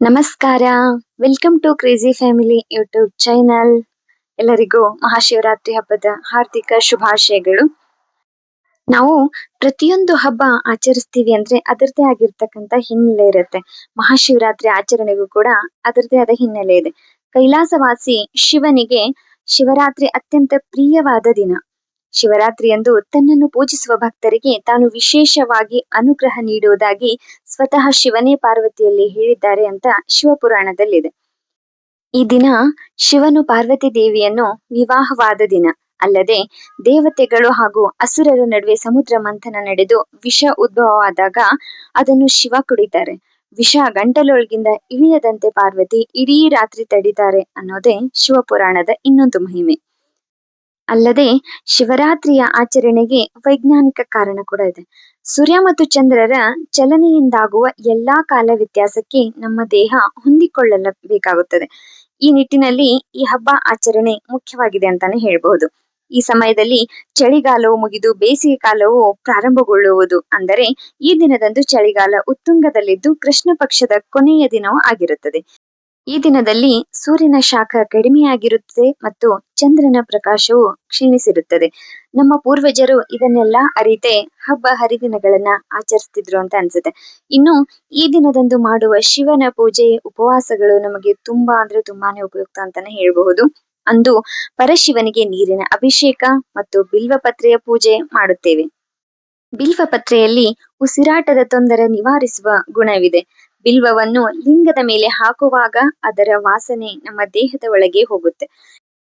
ನಮಸ್ಕಾರ. Welcome to crazy family YouTube channel. ಎಲ್ಲರಿಗೂ ಮಹಾಶಿವರಾತ್ರಿ ಹಬ್ಬದ ಹಾರ್ದಿಕ ಶುಭಾಶಯಗಳು. ನಾವು ಪ್ರತಿಯೊಂದು ಹಬ್ಬ ಆಚರಿಸ್ತೀವಿ ಅಂದ್ರೆ ಅದರದೇ ಆಗಿರ್ತಕ್ಕಂಥ ಹಿನ್ನೆಲೆ ಇರುತ್ತೆ. ಮಹಾಶಿವರಾತ್ರಿ ಆಚರಣೆಗೂ ಕೂಡ ಅದರದೇ ಆದ ಹಿನ್ನೆಲೆ ಇದೆ. ಕೈಲಾಸವಾಸಿ ಶಿವನಿಗೆ ಶಿವರಾತ್ರಿ ಅತ್ಯಂತ ಪ್ರಿಯವಾದ ದಿನ. ಶಿವರಾತ್ರಿಯಂದು ತನ್ನನ್ನು ಪೂಜಿಸುವ ಭಕ್ತರಿಗೆ ತಾನು ವಿಶೇಷವಾಗಿ ಅನುಗ್ರಹ ನೀಡುವುದಾಗಿ ಸ್ವತಃ ಶಿವನೇ ಪಾರ್ವತಿಯಲ್ಲಿ ಹೇಳಿದ್ದಾರೆ ಅಂತ ಶಿವಪುರಾಣದಲ್ಲಿದೆ. ಈ ದಿನ ಶಿವನು ಪಾರ್ವತಿ ದೇವಿಯನ್ನು ವಿವಾಹವಾದ ದಿನ. ಅಲ್ಲದೆ ದೇವತೆಗಳು ಹಾಗೂ ಅಸುರರ ನಡುವೆ ಸಮುದ್ರ ಮಂಥನ ನಡೆದು ವಿಷ ಉದ್ಭವವಾದಾಗ ಅದನ್ನು ಶಿವ ಕುಡಿತಾರೆ. ವಿಷ ಗಂಟಲೊಳಗಿಂದ ಇಳಿಯದಂತೆ ಪಾರ್ವತಿ ಇಡೀ ರಾತ್ರಿ ತಡಿತಾರೆ ಅನ್ನೋದೇ ಶಿವಪುರಾಣದ ಇನ್ನೊಂದು ಮಹಿಮೆ. ಅಲ್ಲದೆ ಶಿವರಾತ್ರಿಯ ಆಚರಣೆಗೆ ವೈಜ್ಞಾನಿಕ ಕಾರಣ ಕೂಡ ಇದೆ. ಸೂರ್ಯ ಮತ್ತು ಚಂದ್ರರ ಚಲನೆಯಿಂದಾಗುವ ಎಲ್ಲಾ ಕಾಲ ವ್ಯತ್ಯಾಸಕ್ಕೆ ನಮ್ಮ ದೇಹ ಹೊಂದಿಕೊಳ್ಳಬೇಕಾಗುತ್ತದೆ. ಈ ನಿಟ್ಟಿನಲ್ಲಿ ಈ ಹಬ್ಬ ಆಚರಣೆ ಮುಖ್ಯವಾಗಿದೆ ಅಂತಾನೆ ಹೇಳ್ಬಹುದು. ಈ ಸಮಯದಲ್ಲಿ ಚಳಿಗಾಲವು ಮುಗಿದು ಬೇಸಿಗೆ ಕಾಲವು ಪ್ರಾರಂಭಗೊಳ್ಳುವುದು. ಅಂದರೆ ಈ ದಿನದಂದು ಚಳಿಗಾಲ ಉತ್ತುಂಗದಲ್ಲಿದ್ದು ಕೃಷ್ಣ ಪಕ್ಷದ ಕೊನೆಯ ದಿನವೂ ಆಗಿರುತ್ತದೆ. ಈ ದಿನದಲ್ಲಿ ಸೂರ್ಯನ ಶಾಖ ಕಡಿಮೆಯಾಗಿರುತ್ತದೆ ಮತ್ತು ಚಂದ್ರನ ಪ್ರಕಾಶವು ಕ್ಷೀಣಿಸಿರುತ್ತದೆ. ನಮ್ಮ ಪೂರ್ವಜರು ಇದನ್ನೆಲ್ಲ ಅರಿತೇ ಹಬ್ಬ ಹರಿದಿನಗಳನ್ನ ಆಚರಿಸ್ತಿದ್ರು ಅಂತ ಅನ್ಸುತ್ತೆ. ಇನ್ನು ಈ ದಿನದಂದು ಮಾಡುವ ಶಿವನ ಪೂಜೆ ಉಪವಾಸಗಳು ನಮಗೆ ತುಂಬಾನೇ ಉಪಯುಕ್ತ ಅಂತಾನೆ ಹೇಳಬಹುದು. ಅಂದು ಪರಶಿವನಿಗೆ ನೀರಿನ ಅಭಿಷೇಕ ಮತ್ತು ಬಿಲ್ವಪತ್ರೆಯ ಪೂಜೆ ಮಾಡುತ್ತೇವೆ. ಬಿಲ್ವಪತ್ರೆಯಲ್ಲಿ ಉಸಿರಾಟದ ತೊಂದರೆ ನಿವಾರಿಸುವ ಗುಣವಿದೆ. ಬಿಲ್ವವನ್ನು ಲಿಂಗದ ಮೇಲೆ ಹಾಕುವಾಗ ಅದರ ವಾಸನೆ ನಮ್ಮ ದೇಹದ ಒಳಗೆ ಹೋಗುತ್ತೆ.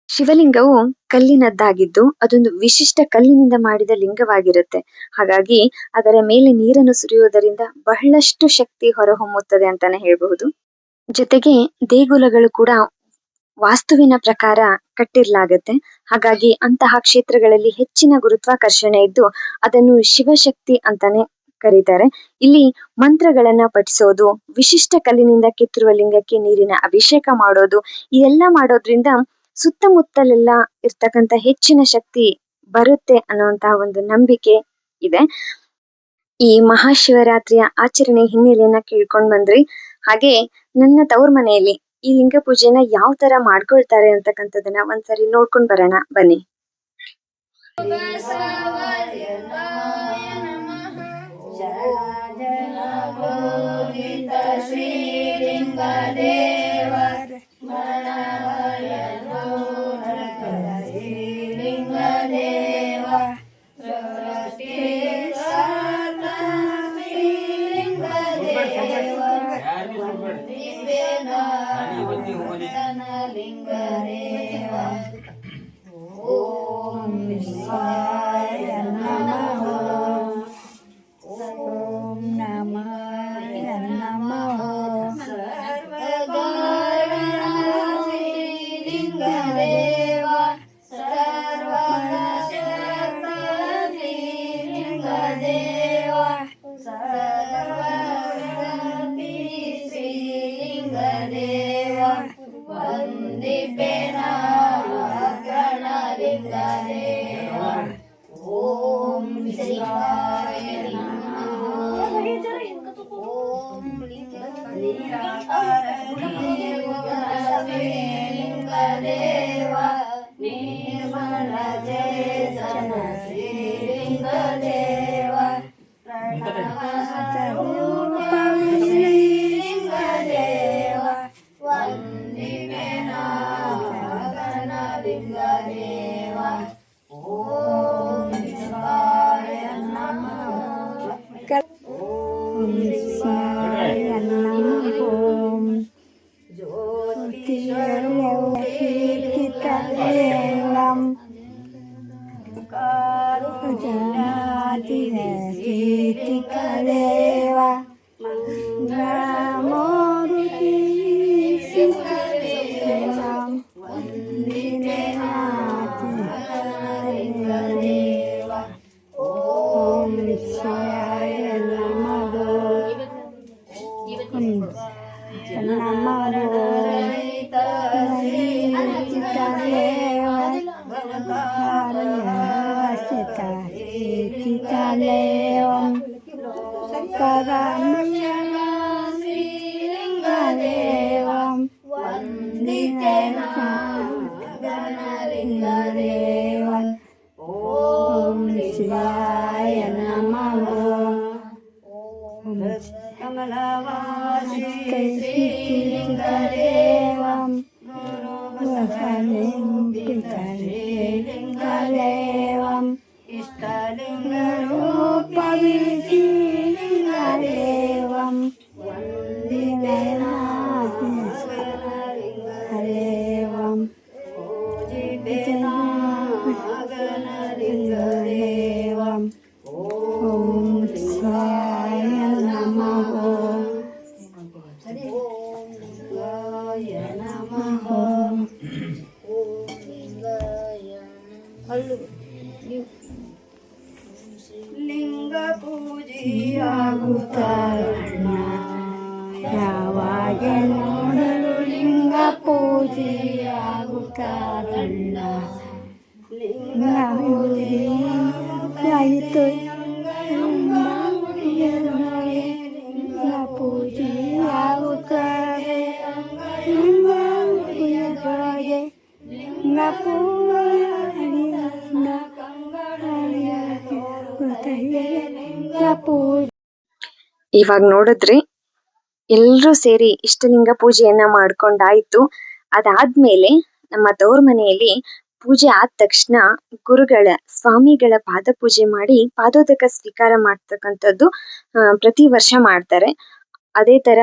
ಶಿವಲಿಂಗವು ಕಲ್ಲಿನದ್ದಾಗಿದ್ದು ಅದೊಂದು ವಿಶಿಷ್ಟ ಕಲ್ಲಿನಿಂದ ಮಾಡಿದ ಲಿಂಗವಾಗಿರುತ್ತೆ. ಹಾಗಾಗಿ ಅದರ ಮೇಲೆ ನೀರನ್ನು ಸುರಿಯುವುದರಿಂದ ಬಹಳಷ್ಟು ಶಕ್ತಿ ಹೊರಹೊಮ್ಮುತ್ತದೆ ಅಂತಾನೆ ಹೇಳಬಹುದು. ಜೊತೆಗೆ ದೇಗುಲಗಳು ಕೂಡ ವಾಸ್ತುವಿನ ಪ್ರಕಾರ ಕಟ್ಟಿರ್ಲಾಗತ್ತೆ. ಹಾಗಾಗಿ ಅಂತಹ ಕ್ಷೇತ್ರಗಳಲ್ಲಿ ಹೆಚ್ಚಿನ ಗುರುತ್ವಾಕರ್ಷಣೆ ಇದ್ದು ಅದನ್ನು ಶಿವಶಕ್ತಿ ಅಂತಾನೆ ಕರೀತಾರೆ. ಇಲ್ಲಿ ಮಂತ್ರಗಳನ್ನ ಪಠಿಸೋದು, ವಿಶಿಷ್ಟ ಕಲ್ಲಿನಿಂದ ಕೆತ್ತಿರುವ ಲಿಂಗಕ್ಕೆ ನೀರಿನ ಅಭಿಷೇಕ ಮಾಡೋದು, ಇದೆಲ್ಲ ಮಾಡೋದ್ರಿಂದ ಸುತ್ತಮುತ್ತಲೆಲ್ಲ ಇರ್ತಕ್ಕಂಥ ಹೆಚ್ಚಿನ ಶಕ್ತಿ ಬರುತ್ತೆ ಅನ್ನುವಂತಹ ಒಂದು ನಂಬಿಕೆ ಇದೆ. ಈ ಮಹಾಶಿವರಾತ್ರಿಯ ಆಚರಣೆ ಹಿನ್ನೆಲೆಯನ್ನ ಕೇಳ್ಕೊಂಡ್ ಬಂದ್ರಿ. ಹಾಗೆ ನನ್ನ ತವ್ರ ಮನೆಯಲ್ಲಿ ಈ ಲಿಂಗ ಪೂಜೆನ ಯಾವ ತರ ಮಾಡ್ಕೊಳ್ತಾರೆ ಅಂತಕ್ಕಂಥದನ್ನ ಒಂದ್ಸರಿ ನೋಡ್ಕೊಂಡ್ ಬರೋಣ ಬನ್ನಿ. गणलिङ्गदेवन् ॐ शिवाय नमः ॐ कमलवासी श्रीलिङ्गदेवं गुरुलिङ्गदेवं इष्टलिङ्गरूपविलिङ्गदेवं वन्दिनाथलिङ्गदेवं पूजितनागणलिङ्गदेवं ॐ शिवाय नमः लिङ्गाय नमः लिंग पूजियाಗುತ್ತಾರಣ್ಣ ಯಾವಾಗ ನೋಡಲು ಲಿಂಗ ಪೂಜೆಯಾಗುತ್ತಾರಣ್ಣ ಲಿಂಗ ಪೂಜೆಯಾಯಿತು ಲಿಂಗ ಪೂಜೆಯಾಗುತ್ತಾರೆ ಲಿಂಗ ಪೂಜೆಗೆ ಲಿಂಗ ಇವಾಗ ನೋಡಿದ್ರಿ ಎಲ್ರೂ ಸೇರಿ ಇಷ್ಟಲಿಂಗ ಪೂಜೆಯನ್ನ ಮಾಡ್ಕೊಂಡಾಯ್ತು. ಅದಾದ್ಮೇಲೆ ನಮ್ಮ ತವ್ರ ಮನೆಯಲ್ಲಿ ಪೂಜೆ ಆದ ತಕ್ಷಣ ಗುರುಗಳ ಸ್ವಾಮಿಗಳ ಪಾದ ಪೂಜೆ ಮಾಡಿ ಪಾದೋದಕ ಸ್ವೀಕಾರ ಮಾಡ್ತಕ್ಕಂಥದ್ದು ಪ್ರತಿ ವರ್ಷ ಮಾಡ್ತಾರೆ. ಅದೇ ತರ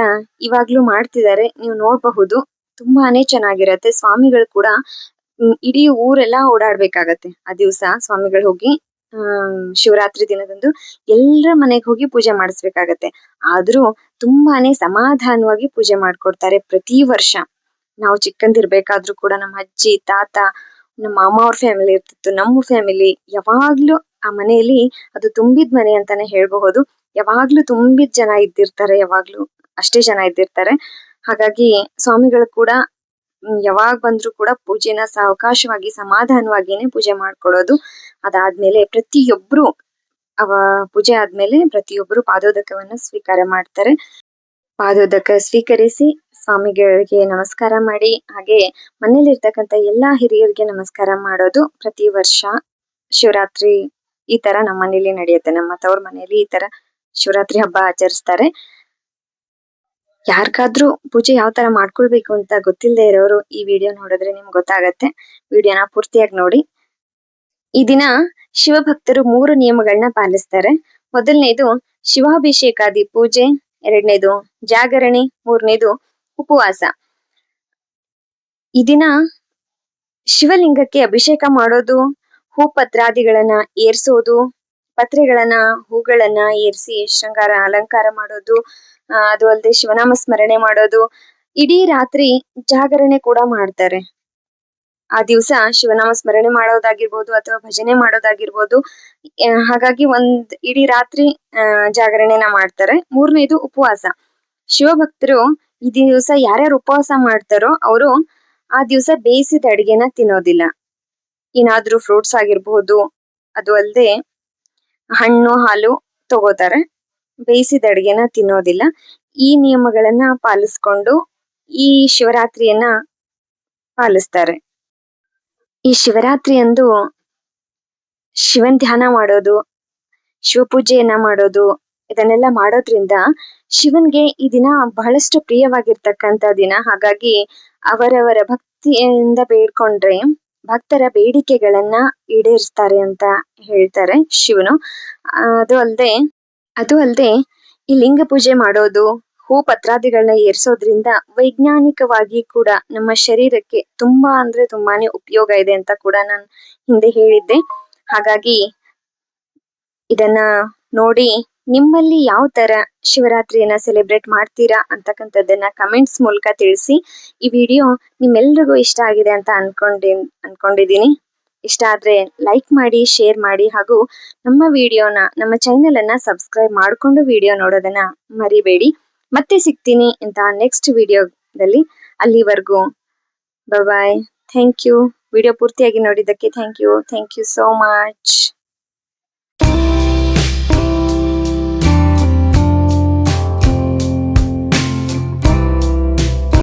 ಇವಾಗ್ಲೂ ಮಾಡ್ತಿದ್ದಾರೆ, ನೀವು ನೋಡಬಹುದು. ತುಂಬಾನೇ ಚೆನ್ನಾಗಿರತ್ತೆ. ಸ್ವಾಮಿಗಳು ಕೂಡ ಇಡೀ ಊರೆಲ್ಲ ಓಡಾಡ್ಬೇಕಾಗತ್ತೆ ಆ ದಿವ್ಸ. ಸ್ವಾಮಿಗಳು ಹೋಗಿ ಶಿವರಾತ್ರಿ ದಿನದಂದು ಎಲ್ಲರ ಮನೆಗೆ ಹೋಗಿ ಪೂಜೆ ಮಾಡಿಸ್ಬೇಕಾಗತ್ತೆ. ಆದ್ರೂ ತುಂಬಾನೇ ಸಮಾಧಾನವಾಗಿ ಪೂಜೆ ಮಾಡ್ಕೊಡ್ತಾರೆ ಪ್ರತಿ ವರ್ಷ. ನಾವು ಚಿಕ್ಕಂದಿರ್ಬೇಕಾದ್ರೂ ಕೂಡ ನಮ್ಮ ಅಜ್ಜಿ ತಾತ ನಮ್ಮ ಮಾಮ ಅವ್ರ ಫ್ಯಾಮಿಲಿ ಇರ್ತಿತ್ತು, ನಮ್ಮ ಫ್ಯಾಮಿಲಿ ಯಾವಾಗ್ಲೂ ಆ ಮನೆಯಲ್ಲಿ ಅದು ತುಂಬಿದ ಮನೆ ಅಂತಾನೆ ಹೇಳ್ಬಹುದು. ಯಾವಾಗ್ಲೂ ತುಂಬಿದ ಜನ ಇದ್ದಿರ್ತಾರೆ, ಯಾವಾಗ್ಲೂ ಅಷ್ಟೇ ಜನ ಇದ್ದಿರ್ತಾರೆ. ಹಾಗಾಗಿ ಸ್ವಾಮಿಗಳು ಕೂಡ ಯಾವಾಗ ಬಂದ್ರು ಕೂಡ ಪೂಜೆನ ಸಾವಕಾಶವಾಗಿ ಸಮಾಧಾನವಾಗಿನೇ ಪೂಜೆ ಮಾಡ್ಕೊಡೋದು. ಅದಾದ್ಮೇಲೆ ಪ್ರತಿಯೊಬ್ರು ಪೂಜೆ ಆದ್ಮೇಲೆ ಪ್ರತಿಯೊಬ್ರು ಪಾದೋದಕವನ್ನ ಸ್ವೀಕಾರ ಮಾಡ್ತಾರೆ. ಪಾದೋದಕ ಸ್ವೀಕರಿಸಿ ಸ್ವಾಮಿಗಳಿಗೆ ನಮಸ್ಕಾರ ಮಾಡಿ, ಹಾಗೆ ಮನೇಲಿರ್ತಕ್ಕಂಥ ಎಲ್ಲಾ ಹಿರಿಯರಿಗೆ ನಮಸ್ಕಾರ ಮಾಡೋದು ಪ್ರತಿ ವರ್ಷ ಶಿವರಾತ್ರಿ ಈ ತರ ನಮ್ಮ ಮನೇಲಿ ನಡೆಯುತ್ತೆ. ನಮ್ಮ ತವ್ರ ಮನೆಯಲ್ಲಿ ಈ ತರ ಶಿವರಾತ್ರಿ ಹಬ್ಬ ಆಚರಿಸ್ತಾರೆ. ಯಾರಿಗಾದ್ರೂ ಪೂಜೆ ಯಾವ ತರ ಮಾಡ್ಕೊಳ್ಬೇಕು ಅಂತ ಗೊತ್ತಿಲ್ಲದೆ ಇರೋರು ಈ ವಿಡಿಯೋ ನೋಡಿದ್ರೆ ನಿಮ್ಗೆ ಗೊತ್ತಾಗತ್ತೆ. ವಿಡಿಯೋನ ಪೂರ್ತಿಯಾಗಿ ನೋಡಿ. ಈ ದಿನ ಶಿವಭಕ್ತರು 3 ನಿಯಮಗಳನ್ನ ಪಾಲಿಸ್ತಾರೆ. ಮೊದಲನೇದು ಶಿವಾಭಿಷೇಕಾದಿ ಪೂಜೆ, ಎರಡನೇದು ಜಾಗರಣೆ, ಮೂರನೇದು ಉಪವಾಸ. ಈ ದಿನ ಶಿವಲಿಂಗಕ್ಕೆ ಅಭಿಷೇಕ ಮಾಡೋದು, ಹೂಪತ್ರಾದಿಗಳನ್ನ ಏರ್ಸೋದು, ಪತ್ರೆಗಳನ್ನ ಹೂಗಳನ್ನ ಏರ್ಸಿ ಶೃಂಗಾರ ಅಲಂಕಾರ ಮಾಡೋದು, ಅದು ಅಲ್ಲದೆ ಶಿವನಾಮ ಸ್ಮರಣೆ ಮಾಡೋದು. ಇಡೀ ರಾತ್ರಿ ಜಾಗರಣೆ ಕೂಡ ಮಾಡ್ತಾರೆ. ಆ ದಿವಸ ಶಿವನಾಮ ಸ್ಮರಣೆ ಮಾಡೋದಾಗಿರ್ಬೋದು ಅಥವಾ ಭಜನೆ ಮಾಡೋದಾಗಿರ್ಬೋದು. ಹಾಗಾಗಿ ಇಡೀ ರಾತ್ರಿ ಜಾಗರಣೆನ ಮಾಡ್ತಾರೆ. ಮೂರನೇದು ಉಪವಾಸ. ಶಿವಭಕ್ತರು ಈ ದಿವಸ ಯಾರ್ಯಾರು ಉಪವಾಸ ಮಾಡ್ತಾರೋ ಅವರು ಆ ದಿವಸ ಬೇಯಿಸಿದ ಅಡಿಗೆನ ತಿನ್ನೋದಿಲ್ಲ. ಏನಾದ್ರೂ ಫ್ರೂಟ್ಸ್ ಆಗಿರ್ಬಹುದು, ಅದು ಅಲ್ಲದೆ ಹಣ್ಣು ಹಾಲು ತಗೋತಾರೆ. ಬೇಯಿಸಿದ ಅಡಿಗೆನ ತಿನ್ನೋದಿಲ್ಲ. ಈ ನಿಯಮಗಳನ್ನ ಪಾಲಿಸ್ಕೊಂಡು ಈ ಶಿವರಾತ್ರಿಯನ್ನ ಪಾಲಿಸ್ತಾರೆ. ಈ ಶಿವರಾತ್ರಿ ಅಂದು ಶಿವನ್ ಧ್ಯಾನ ಮಾಡೋದು, ಶಿವಪೂಜೆಯನ್ನ ಮಾಡೋದು, ಇದನ್ನೆಲ್ಲ ಮಾಡೋದ್ರಿಂದ ಶಿವನ್ಗೆ ಈ ದಿನ ಬಹಳಷ್ಟು ಪ್ರಿಯವಾಗಿರ್ತಕ್ಕಂಥ ದಿನ. ಹಾಗಾಗಿ ಅವರವರ ಭಕ್ತಿಯಿಂದ ಬೇಡ್ಕೊಂಡ್ರೆ ಭಕ್ತರ ಬೇಡಿಕೆಗಳನ್ನ ಈಡೇರಿಸ್ತಾರೆ ಅಂತ ಹೇಳ್ತಾರೆ ಶಿವನು. ಅದು ಅಲ್ಲದೆ ಈ ಲಿಂಗ ಪೂಜೆ ಮಾಡೋದು, ಹೂ ಪತ್ರಾದಿಗಳನ್ನ ಏರ್ಸೋದ್ರಿಂದ ವೈಜ್ಞಾನಿಕವಾಗಿ ಕೂಡ ನಮ್ಮ ಶರೀರಕ್ಕೆ ತುಂಬಾ ಅಂದ್ರೆ ತುಂಬಾನೇ ಉಪಯೋಗ ಇದೆ ಅಂತ ಕೂಡ ನಾನು ಹಿಂದೆ ಹೇಳಿದ್ದೆ. ಹಾಗಾಗಿ ಇದನ್ನ ನೋಡಿ ನಿಮ್ಮಲ್ಲಿ ಯಾವ ತರ ಶಿವರಾತ್ರಿಯನ್ನ ಸೆಲೆಬ್ರೇಟ್ ಮಾಡ್ತೀರಾ ಅಂತಕ್ಕಂಥದ್ದನ್ನ ಕಮೆಂಟ್ಸ್ ಮೂಲಕ ತಿಳಿಸಿ. ಈ ವಿಡಿಯೋ ನಿಮ್ಮೆಲ್ರಿಗೂ ಇಷ್ಟ ಆಗಿದೆ ಅಂತ ಅನ್ಕೊಂಡಿದೀನಿ. ಇಷ್ಟ ಆದ್ರೆ ಲೈಕ್ ಮಾಡಿ, ಶೇರ್ ಮಾಡಿ, ಹಾಗೂ ನಮ್ಮ ಚಾನೆಲ್ ಅನ್ನ ಸಬ್ಸ್ಕ್ರೈಬ್ ಮಾಡ್ಕೊಂಡು ವಿಡಿಯೋ ನೋಡೋದನ್ನ ಮರಿಬೇಡಿ. ಮತ್ತೆ ಸಿಗ್ತೀನಿ ಅಂತ ನೆಕ್ಸ್ಟ್ ವಿಡಿಯೋದಲ್ಲಿ. ಅಲ್ಲಿವರೆಗೂ ಬಾಯ್. Thank you. ವಿಡಿಯೋ ಪೂರ್ತಿಯಾಗಿ ನೋಡಿದ್ದಕ್ಕೆ ಥ್ಯಾಂಕ್ ಯು ಸೋ ಮಚ್.